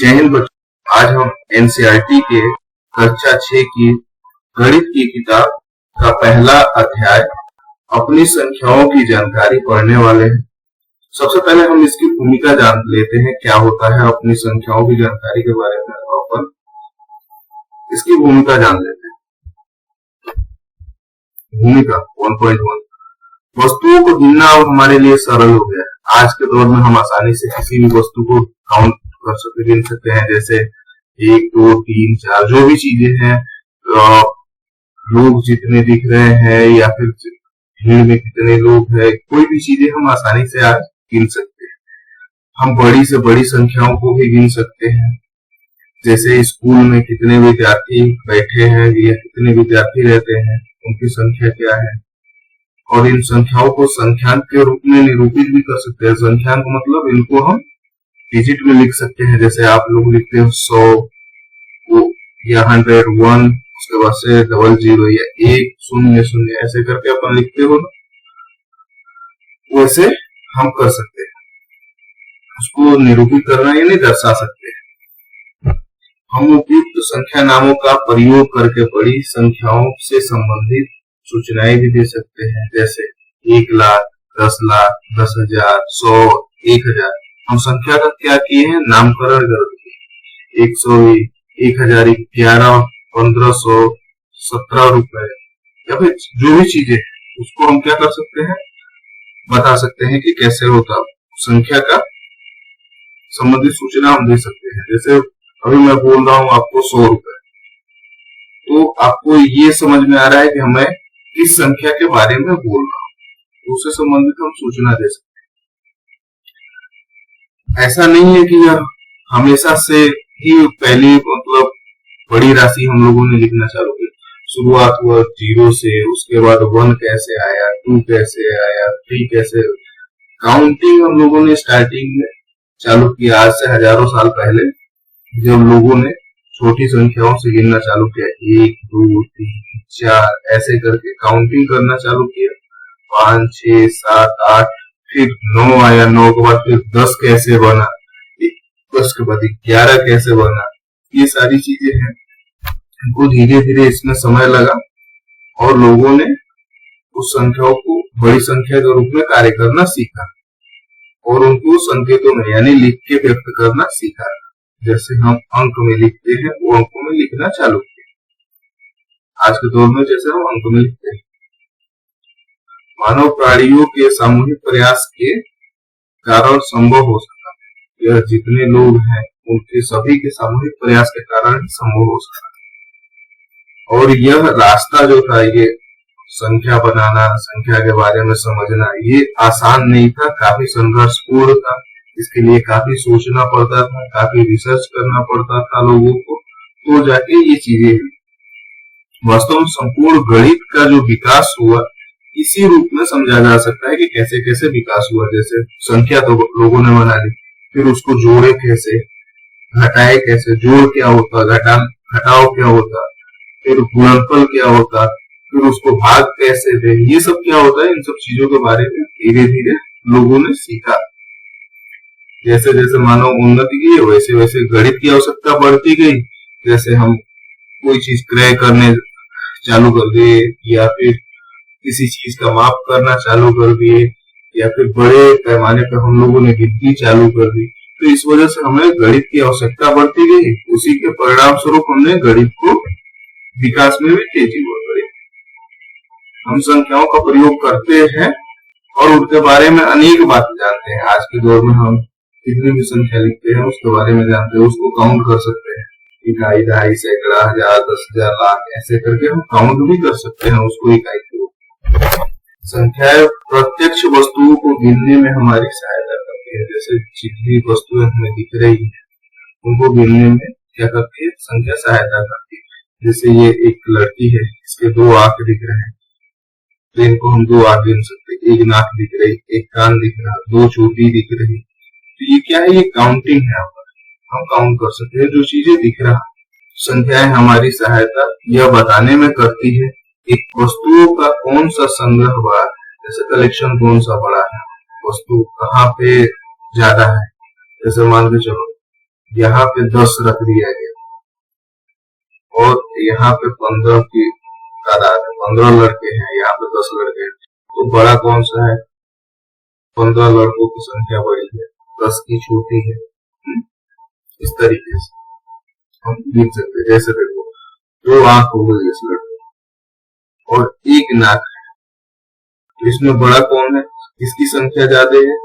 जय हिंद बच्चों। आज हम एनसीईआरटी के कक्षा 6 की गणित की किताब का पहला अध्याय अपनी संख्याओं की जानकारी पढ़ने वाले हैं। सबसे पहले हम इसकी भूमिका जान लेते हैं, क्या होता है अपनी संख्याओं की जानकारी के बारे में। अपन इसकी भूमिका जान लेते हैं। भूमिका 1.1 वस्तुओं को गिनना अब हमारे लिए सरल हो गया है। आज के दौर में हम आसानी से किसी भी वस्तु को काउंट कर सकते, गिन सकते हैं, जैसे 1 2 3 4 जो भी चीजें हैं, लोग जितने दिख रहे हैं या फिर भीड़ में कितने लोग हैं, कोई भी चीजें हम आसानी से आज गिन सकते हैं। हम बड़ी से बड़ी संख्याओं को भी गिन सकते हैं, जैसे स्कूल में कितने विद्यार्थी बैठे हैं या कितने विद्यार्थी रहते हैं, उनकी संख्या क्या है। और इन संख्याओं को संख्यांक के रूप में निरूपित भी कर सकते हैं। संख्यांक मतलब इनको हम डिजिट में लिख सकते हैं, जैसे आप लोग लिखते हो 100 या 101, उसके बाद से 00 या 100 ऐसे करके अपन लिखते हो ना, वैसे हम कर सकते हैं, उसको निरूपित करना यानी दर्शा सकते हैं। हम उपयुक्त संख्या नामों का प्रयोग करके बड़ी संख्याओं से संबंधित सूचनाएं भी दे सकते हैं, जैसे 1 लाख, 10 लाख, 10,000, 100, 1000। हम संख्या का क्या किए हैं, नामकरण कर दिए। 101, 1011, 1500, 17 रुपए या फिर जो भी चीजें उसको हम क्या कर सकते हैं, बता सकते हैं कि कैसे होता। संख्या का संबंधित सूचना हम दे सकते हैं। जैसे अभी मैं बोल रहा हूं आपको 100 रुपए, तो आपको ये समझ में आ रहा है कि हमें किस संख्या के बारे में बोल रहा हूं, तो उससे संबंधित हम सूचना दे सकते हैं। ऐसा नहीं है कि यह हमेशा से ही पहली मतलब बड़ी राशि हम लोगों ने लिखना चालू की। शुरुआत हुआ 0 से, उसके बाद 1 कैसे आया, 2 कैसे आया, 3 कैसे। काउंटिंग हम लोगों ने स्टार्टिंग में चालू किया, आज से हजारों साल पहले, जब लोगों ने छोटी संख्याओं से गिनना चालू किया। 1 2 3 4 ऐसे करके काउंटिंग करना चालू किया। 5 6 7 8, फिर 9 आया, 9 के बाद फिर 10 कैसे बना, 10 के बाद 11 कैसे बना। ये सारी चीजें हैं, इनको धीरे धीरे इसमें समय लगा और लोगों ने उस संख्याओं को बड़ी संख्या के रूप में कार्य करना सीखा और उनको संकेतों में यानी लिख के व्यक्त करना सीखा। जैसे हम अंक में लिखते हैं, वो अंकों में लिखना चालू किया। आज के दौर में जैसे हम अंक में लिखते हैं। मानव प्राणियों के सामूहिक प्रयास के कारण संभव हो सका। यह जितने लोग हैं उनके सभी के सामूहिक प्रयास के कारण संभव हो सका। और यह रास्ता जो था, ये संख्या बनाना, संख्या के बारे में समझना, ये आसान नहीं था, काफी संघर्षपूर्ण था। इसके लिए काफी सोचना पड़ता था, काफी रिसर्च करना पड़ता था लोगों को, तो जाके ये चीजें हुई। वास्तव में संपूर्ण गणित का जो विकास हुआ, इसी रूप में समझा जा सकता है कि कैसे कैसे विकास हुआ। जैसे संख्या तो लोगों ने बना ली, फिर उसको जोड़े कैसे, घटाए कैसे, जोड़ क्या होता, घटाओ क्या होता, फिर गुणनफल क्या होता, फिर उसको भाग कैसे दे, ये सब क्या होता है, इन सब चीजों के बारे में धीरे धीरे लोगों ने सीखा। जैसे जैसे मानव उन्नति की, वैसे वैसे गणित की आवश्यकता बढ़ती गई। जैसे हम कोई चीज क्रय करने चालू कर दिए, या फिर किसी चीज का माप करना चालू कर दिए, या फिर बड़े पैमाने पर हम लोगों ने गिनती चालू कर दी, तो इस वजह से हमें गणित की आवश्यकता बढ़ती गई। उसी के परिणाम स्वरूप हमने गणित को विकास में भी तेजी हुआ करी। हम संख्याओं का प्रयोग करते हैं और उनके बारे में अनेक बातें जानते हैं। आज के दौर में हम कितनी भी संख्या लिखते हैं उसके बारे में जानते हैं, उसको काउंट कर सकते हैं। इकाई, दहाई, सैकड़ा, 1000, 10,000, लाख ऐसे करके हम काउंट भी कर सकते हैं उसको, इकाई को। संख्याएं प्रत्यक्ष वस्तुओं को गिनने में हमारी सहायता करती है। जैसे जितनी वस्तुएं हमें दिख रही है उनको गिनने में क्या करती है, संख्या सहायता करती है। जैसे ये एक लड़की है, इसके 2 आंख दिख रहे हैं, तो इनको हम 2 आंख गिन सकते हैं। 1 नाक दिख रही, 1 कान दिख रहा, 2 चोटी दिख रही, तो ये क्या है, ये काउंटिंग है। हम काउंट कर सकते हैं जो चीजें दिख रहा। संख्याएं हमारी सहायता यह बताने में करती है एक वस्तुओं का कौन सा संग्रह बड़ा है, जैसे कलेक्शन कौन सा बड़ा है, वस्तु कहाँ पे ज्यादा है। जैसे मान के चलो यहाँ पे 10 रख दिया गया और यहाँ पे 15 की तादाद है, 15 लड़के हैं, यहाँ पे 10 लड़के हैं, तो बड़ा कौन सा है? 15 लड़कों की संख्या बड़ी है, 10 की छोटी है। इस तरीके से हम लिख सकते हैं। जैसे देखो 2 आंख हो गई इस लड़के और 1 नाक है, तो इसमें बड़ा कौन है? इसकी संख्या ज्यादा है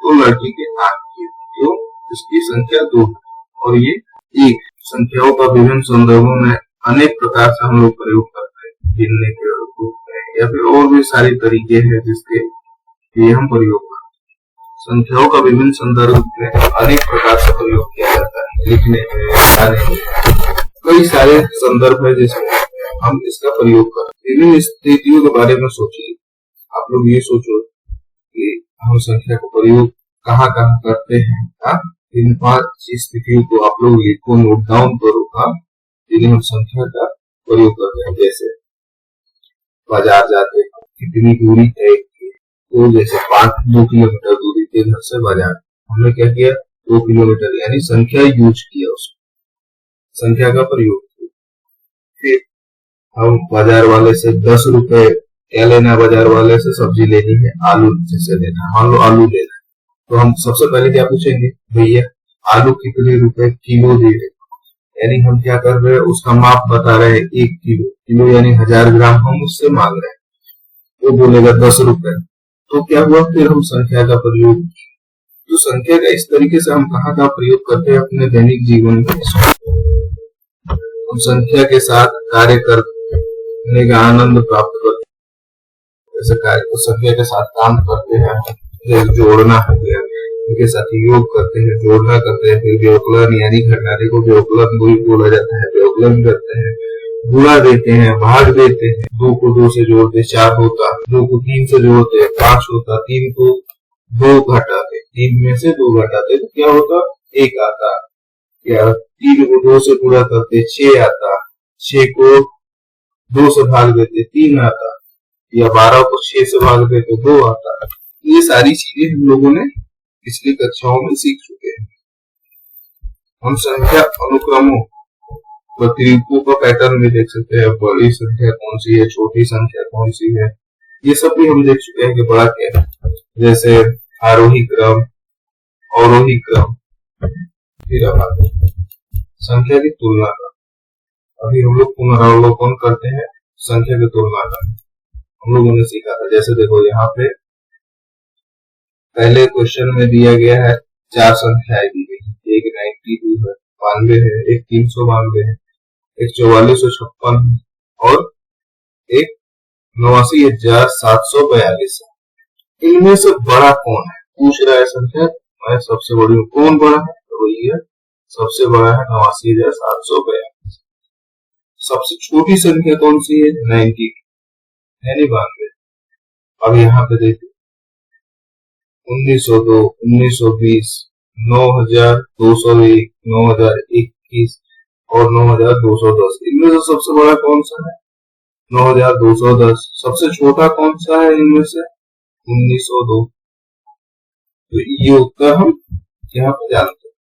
तो लड़की के आंख की, तो इसकी संख्या 2 और ये 1। संख्याओं का विभिन्न संदर्भों में अनेक प्रकार से हम लोग प्रयोग करते हैं, गिनने के रूप में या फिर और भी सारे तरीके हैं जिसके लिए हम प्रयोग करते हैं। संख्याओं का विभिन्न संदर्भ में अनेक प्रकार से प्रयोग किया जाता है, लिखने में, गाने में, कई सारे संदर्भ है जिसमें हम इसका प्रयोग करते हैं। विभिन्न स्थितियों के बारे में सोचिए, आप लोग ये सोचो कि हम संख्या का प्रयोग कहाँ कहाँ करते हैं। इन 5 स्थितियों को आप लोग लिखो, नोट डाउन करो, जिन्हें हम संख्या का प्रयोग करते हैं। जैसे बाजार जाते हैं, कितनी दूरी तय की, तो जैसे 2 किलोमीटर दूरी के घर से बाजार, हमने क्या किया? 2 किलोमीटर, यानी संख्या यूज किया, उसको संख्या का प्रयोग किया। फिर हम बाजार वाले से 10 रुपए क्या लेना, बाजार वाले से सब्जी लेनी है, आलू जैसे लेना, मान लो आलू लेना, तो हम सबसे पहले क्या पूछेंगे? भैया आलू कितने रुपए किलो दे रहे? यानी हम क्या कर रहे हैं? उसका माप बता रहे हैं, 1 किलो, किलो यानी 1000 ग्राम हम उससे मांग रहे हैं, वो बोलेगा 10 रुपए। तो क्या हुआ? फिर हम संख्या का प्रयोग। तो संख्या का इस तरीके से हम कहाँ का प्रयोग करते हैं अपने दैनिक जीवन में। हम संख्या के साथ कार्य करने का आनंद प्राप्त करते हैं। जैसे कार्य को संख्या के साथ काम करते हैं, जैसे जोड़ना हो गया, उनके साथ योग करते हैं, जोड़ना करते हैं। फिर व्यवकलन यानी घटाने को व्यवकलन बोला जाता है, व्यवकलन करते हैं, गुणा देते हैं, भाग देते हैं। 2 को 2 से जोड़ते 4 होता, 2 को 3 से जोड़ते 5 होता, 3 को 2 घटाते, 3 में से 2 घटाते तो क्या होता? 1 आता। या 3 को 2 से गुणा करते 6 आता, 6 को 2 से भाग देते 3 आता, या 12 को 6 से भाग देते 2 आता। ये सारी चीजें हम लोगों ने पिछली कक्षाओं में सीख चुके हैं। हम संख्या अनुक्रमों प्रतीकों का पैटर्न भी देख सकते हैं, बड़ी संख्या कौन सी है, छोटी संख्या कौन सी है, ये सब भी हम देख चुके हैं कि बड़ा क्या है। जैसे आरोही क्रम, अवरोही क्रम। फिर अब संख्या की तुलना का, अभी हम लोग पुनरावलोकन करते हैं संख्या की तुलना का। हम लोगों ने सीखा था, जैसे देखो यहाँ पे पहले क्वेश्चन में दिया गया है 4 संख्याएं दी गई, एक 92 है, 92 है, एक 392 है, एक 4456 और एक 89,742 है। इनमें से बड़ा कौन है? पूछ रहा है संख्या, मैं सबसे बड़ी हूँ, कौन बड़ा है? तो वही है, सबसे बड़ा है 89,742। सबसे छोटी संख्या कौन सी है? 90 यानी 92। अब यहाँ पे देखिए 1902, 1920, 9201, 9021 और 9210। इनमें से सबसे बड़ा कौन सा है? 9210। सबसे छोटा कौन सा है इनमें से? 1902। तो ये उत्तर हम यहाँ पे जानते हैं।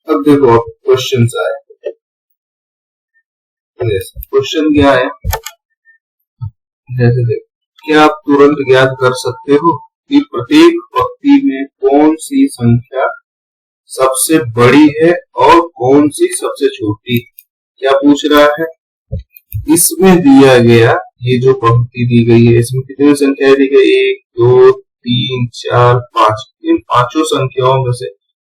अब देखो क्वेश्चन आए, क्वेश्चन क्या है? जैसे देखो, क्या आप तुरंत ज्ञात कर सकते हो कि प्रत्येक पंक्ति में कौन सी संख्या सबसे बड़ी है और कौन सी सबसे छोटी? क्या पूछ रहा है? इसमें दिया गया ये जो पंक्ति दी गई है, इसमें कितनी संख्याएं दी गई? 1, 2, 3, 4, 5। इन 5 संख्याओं में से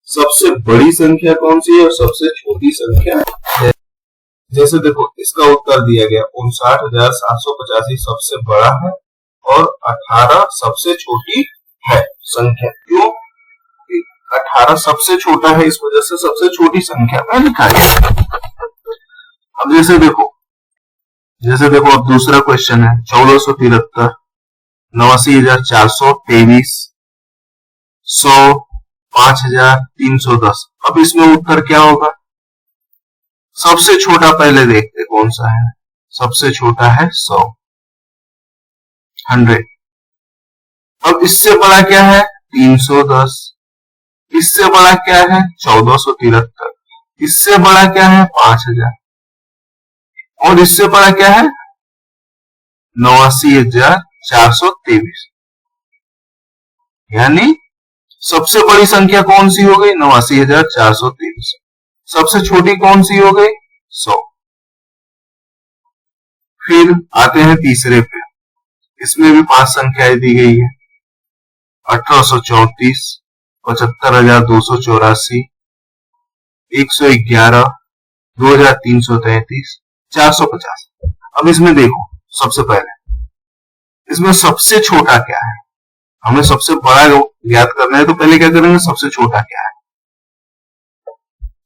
सबसे बड़ी संख्या कौन सी है और सबसे छोटी संख्या है? जैसे देखो इसका उत्तर दिया गया 59,785 सबसे बड़ा है और 18 सबसे छोटी है संख्या। क्यों? 18 सबसे छोटा है, इस वजह से सबसे छोटी संख्या में लिखा गया। अब जैसे देखो अब दूसरा क्वेश्चन है 1473, 89,423, 100, 5,310। अब इसमें उत्तर क्या होगा? सबसे छोटा पहले देखते कौन सा है। सबसे छोटा है 100। अब इससे बड़ा क्या है? 310। इससे बड़ा क्या है 1473, इससे बड़ा क्या है 5000, और इससे बड़ा क्या है 89,423। यानी सबसे बड़ी संख्या कौन सी हो गई 89,423, सबसे छोटी कौन सी हो गई 100। फिर आते हैं तीसरे पे, इसमें भी 5 संख्याएं दी गई है 1834, 75,284, 111, 2,333, 450। अब इसमें देखो, सबसे पहले इसमें सबसे छोटा क्या है, हमें सबसे बड़ा ज्ञात करना है, तो पहले क्या करेंगे सबसे छोटा क्या है।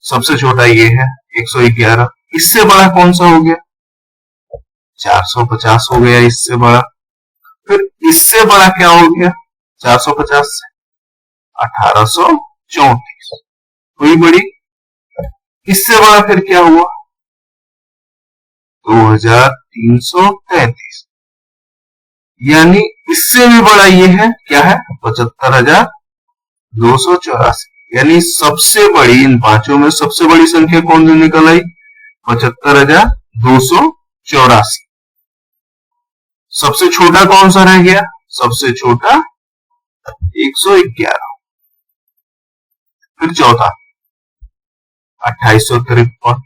सबसे छोटा ये है 111, इससे बड़ा कौन सा हो गया 450 हो गया इससे बड़ा। फिर इससे बड़ा क्या हो गया 450 से 1834 हुई बड़ी। इससे बड़ा फिर क्या हुआ 2333, यानी इससे भी बड़ा ये है क्या है 75,284। यानी सबसे बड़ी, इन पांचों में सबसे बड़ी संख्या कौन सी निकल आई 75,284। सबसे छोटा कौन सा रह गया, सबसे छोटा 111। फिर चौथा 2853,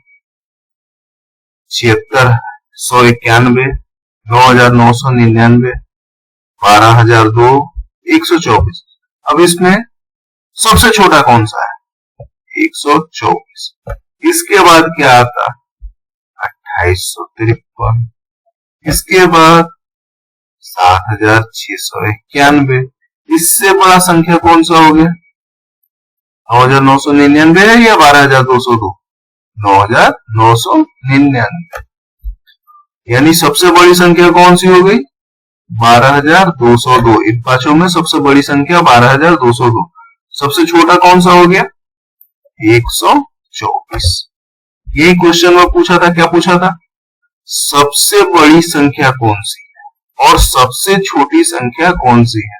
76,191, 9,999, 12,002, 124। अब इसमें सबसे छोटा कौन सा है 124। इसके बाद क्या आता 2853, इसके बाद 7,691। इससे बड़ा संख्या कौन सा हो गया 9,999 है या 12,202, 9,999। यानी सबसे बड़ी संख्या कौन सी हो गई 12,202। इन पांचों में सबसे बड़ी संख्या 12,202। सबसे छोटा कौन सा हो गया 124। यही क्वेश्चन में पूछा था, क्या पूछा था सबसे बड़ी संख्या कौन सी है और सबसे छोटी संख्या कौन सी है।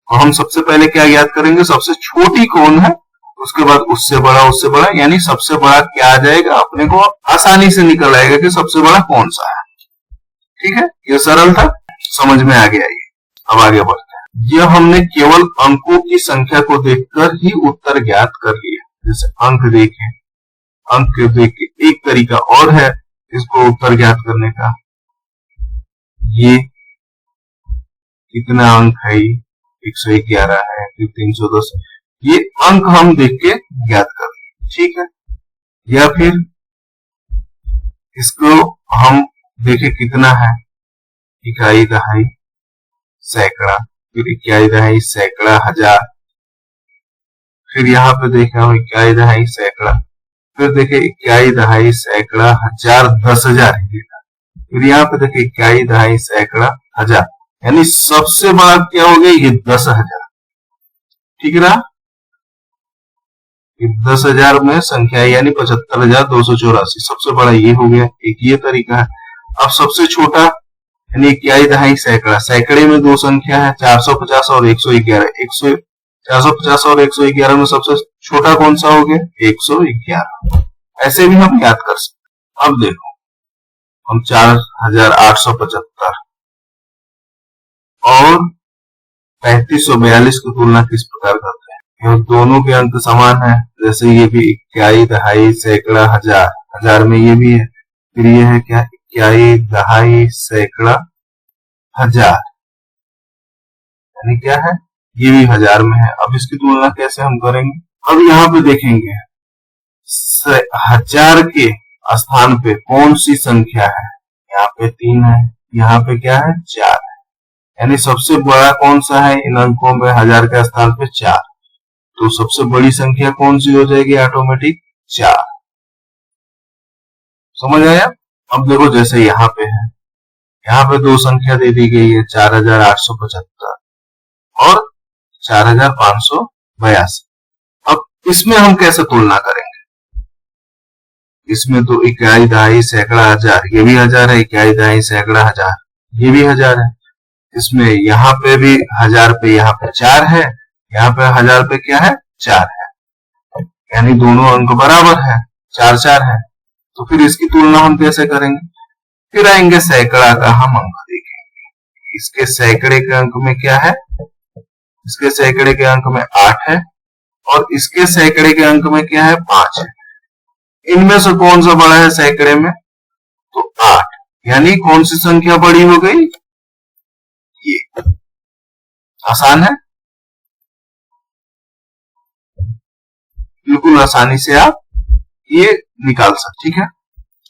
और हम सबसे पहले क्या याद करेंगे सबसे छोटी कौन है, उसके बाद उससे बड़ा, यानी सबसे बड़ा क्या आ जाएगा, अपने को आसानी से निकल आएगा कि सबसे बड़ा कौन सा है। ठीक है, ये सरल था, समझ में आ गया। ये अब आगे बढ़ते हैं। यह हमने केवल अंकों की संख्या को देखकर ही उत्तर ज्ञात कर लिया। जैसे अंक देखें, अंक देख के एक तरीका और है इसको उत्तर ज्ञात करने का। ये कितना अंक है, 111 है, फिर 310, ये अंक हम देख के ज्ञात कर, ठीक है। या फिर इसको हम देखे कितना है, इकाई, दहाई, सैकड़ा, फिर इकाई, दहाई, सैकड़ा, हजार। फिर यहाँ पे देखे हम इकाई, दहाई, सैकड़ा, फिर देखे इकाई, दहाई, सैकड़ा, हजार, 10,000। फिर यहाँ पे देखे इकाई, दहाई, सैकड़ा, हजार, यानी सबसे बड़ा क्या हो गया ये 10,000। ठीक है ना, 10,000 में संख्या यानी 75,284 सबसे बड़ा ये हो गया। एक ये तरीका है। अब सबसे छोटा यानी इकाई, दहाई, सैकड़ा, सैकड़े में दो संख्या है 450 और 111। 450 और 111 में सबसे छोटा कौन सा हो गया 111। ऐसे भी हम याद कर सकते। अब देखो हम 4,875 और 3,542 की तुलना किस प्रकार करते हैं। दोनों के अंक समान है, जैसे ये भी इकाई, दहाई, सैकड़ा, हजार, हजार में ये भी है। फिर ये है क्या इकाई, दहाई, सैकड़ा, हजार, यानी क्या है ये भी हजार में है। अब इसकी तुलना कैसे हम करेंगे, अब यहाँ पे देखेंगे हजार के स्थान पे कौन सी संख्या है, यहाँ पे 3 है, यहाँ पे क्या है 4 है, यानी सबसे बड़ा कौन सा है इन अंकों में, हजार के स्थान पे 4, तो सबसे बड़ी संख्या कौन सी हो जाएगी ऑटोमेटिक 4। समझ आया। अब देखो जैसे यहाँ पे है, यहाँ पे दो संख्या दे दी गई है 4,875 और 4,582। अब इसमें हम कैसे तुलना करेंगे, इसमें तो इकाई, दहाई, सैकड़ा, हजार, ये भी हजार है, इकाई, दहाई, सैकड़ा, हजार, ये भी हजार है। इसमें यहाँ पे भी हजार पे यहाँ पे 4 है, यहाँ पे हजार पे क्या है 4 है, यानी दोनों अंक बराबर है, 4-4 है। तो फिर इसकी तुलना हम कैसे करेंगे? फिर आएंगे सैकड़ा का हम अंक देखेंगे। इसके सैकड़े के अंक में क्या है? इसके सैकड़े के अंक में 8 है और इसके सैकड़े के अंक में क्या है? 5 है। इनमें से कौन सा बड़ा है सैकड़े में? तो 8, यानी कौन सी संख्या बड़ी हो गई? ये। आसान है, बिल्कुल आसानी से आप ये निकाल सकते। ठीक है,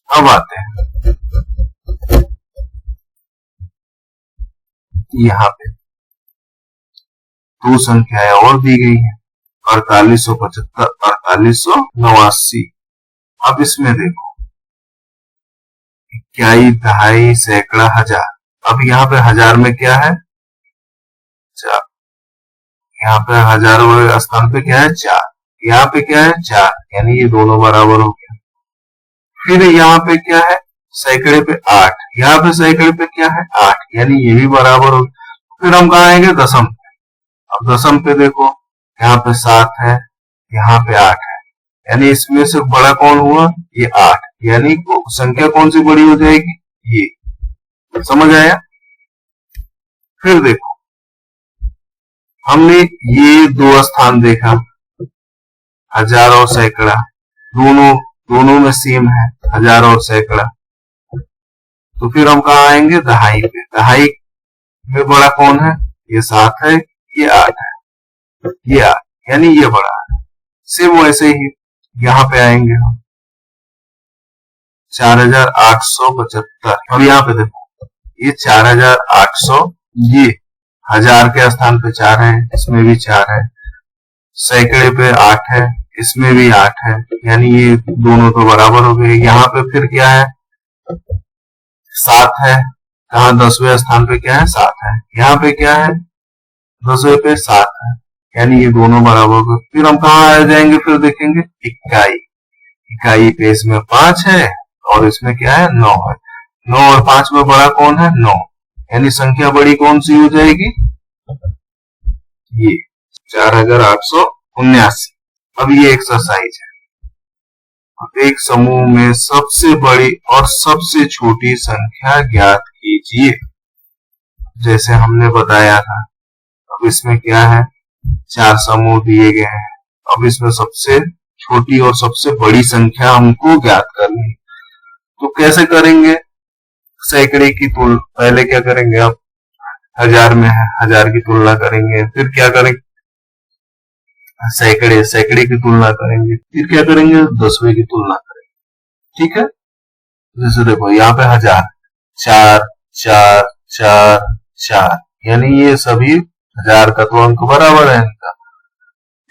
अब आते हैं यहाँ पे दो संख्याएं और दी गई है, 4875, 4889। अब इसमें देखो, इकाई, दहाई, सैकड़ा, हजार। अब यहाँ पे हजार में क्या है? 4। यहाँ पे हजार वाले स्थान पे क्या है? 4। यहाँ पे क्या है? 4, यानी ये दोनों बराबर हो गया। फिर यहाँ पे क्या है? सैकड़े पे 8, यहाँ पे सैकड़े पे क्या है? 8, यानी ये भी बराबर हो गया। फिर हम कहा आएंगे दशम पे। अब दशम पे देखो, यहाँ पे 7 है, यहाँ पे 8 है, यानी इसमें से बड़ा कौन हुआ? ये 8, यानी संख्या कौन सी बड़ी हो जाएगी? ये। समझ आया? फिर देखो, हमने ये दो स्थान देखा, हजार और सैकड़ा, दोनों में सेम है, हजार और सैकड़ा। तो फिर हम कहा आएंगे? दहाई पे। दहाई में बड़ा कौन है? ये 7 है, ये 8 है, ये 8, यानी ये बड़ा है। सेम वैसे ही यहाँ पे आएंगे हम, 4875। अब यहाँ पे देखो, ये 4800, ये हजार के स्थान पे 4 है, इसमें भी 4 है, सैकड़े पे 8 है, इसमें भी 8 है, यानी ये दोनों तो बराबर हो गए। यहाँ पे फिर क्या है? 7 है, कहा 10वें स्थान पे क्या है? 7 है, यहाँ पे क्या है? 10वें पे 7 है, यानी ये दोनों बराबर हो गए। फिर हम कहा आ जाएंगे? फिर देखेंगे इकाई। इकाई पे इसमें 5 है और इसमें क्या है? 9 है। 9 और 5 में बड़ा कौन है? 9, यानी संख्या बड़ी कौन सी हो जाएगी? ये 4879। अब ये एक्सरसाइज है, एक समूह में सबसे बड़ी और सबसे छोटी संख्या ज्ञात कीजिए, जैसे हमने बताया था। अब इसमें क्या है? 4 समूह दिए गए हैं। अब इसमें सबसे छोटी और सबसे बड़ी संख्या हमको ज्ञात करनी है। तो कैसे करेंगे? सैकड़े की तुलना पहले क्या करेंगे? अब हजार में है, हजार की तुलना करेंगे। फिर क्या करेंगे? सैकड़े की तुलना करेंगे। फिर क्या करेंगे? 10वें की तुलना करेंगे। ठीक है, जैसे देखो यहाँ पे हजार, 4 4 4 4, यानी ये सभी हजार का तो अंक बराबर है इनका।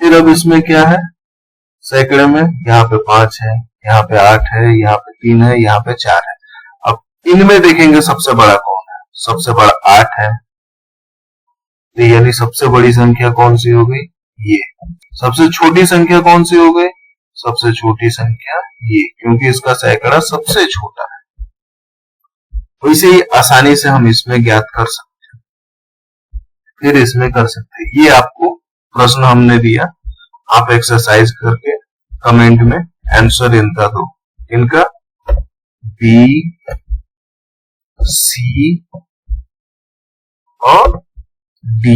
फिर अब इसमें क्या है? सैकड़े में यहाँ पे 5 है, यहाँ पे 8 है, यहाँ पे 3 है, यहाँ पे 4 है। अब इनमें देखेंगे सबसे बड़ा कौन है? सबसे बड़ा 8 है, तो यानी सबसे बड़ी संख्या कौन सी हो गई? ये। सबसे छोटी संख्या कौन सी हो गई? सबसे छोटी संख्या ये, क्योंकि इसका सैकड़ा सबसे छोटा है। वैसे ही आसानी से हम इसमें ज्ञात कर सकते हैं, फिर इसमें कर सकते हैं। ये आपको प्रश्न हमने दिया, आप एक्सरसाइज करके कमेंट में आंसर इनका दो। इनका बी, सी और डी,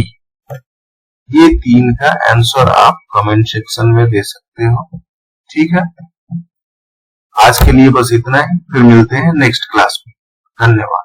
ये 3 का आंसर आप कमेंट सेक्शन में दे सकते हो। ठीक है, आज के लिए बस इतना ही, फिर मिलते हैं नेक्स्ट क्लास में। धन्यवाद।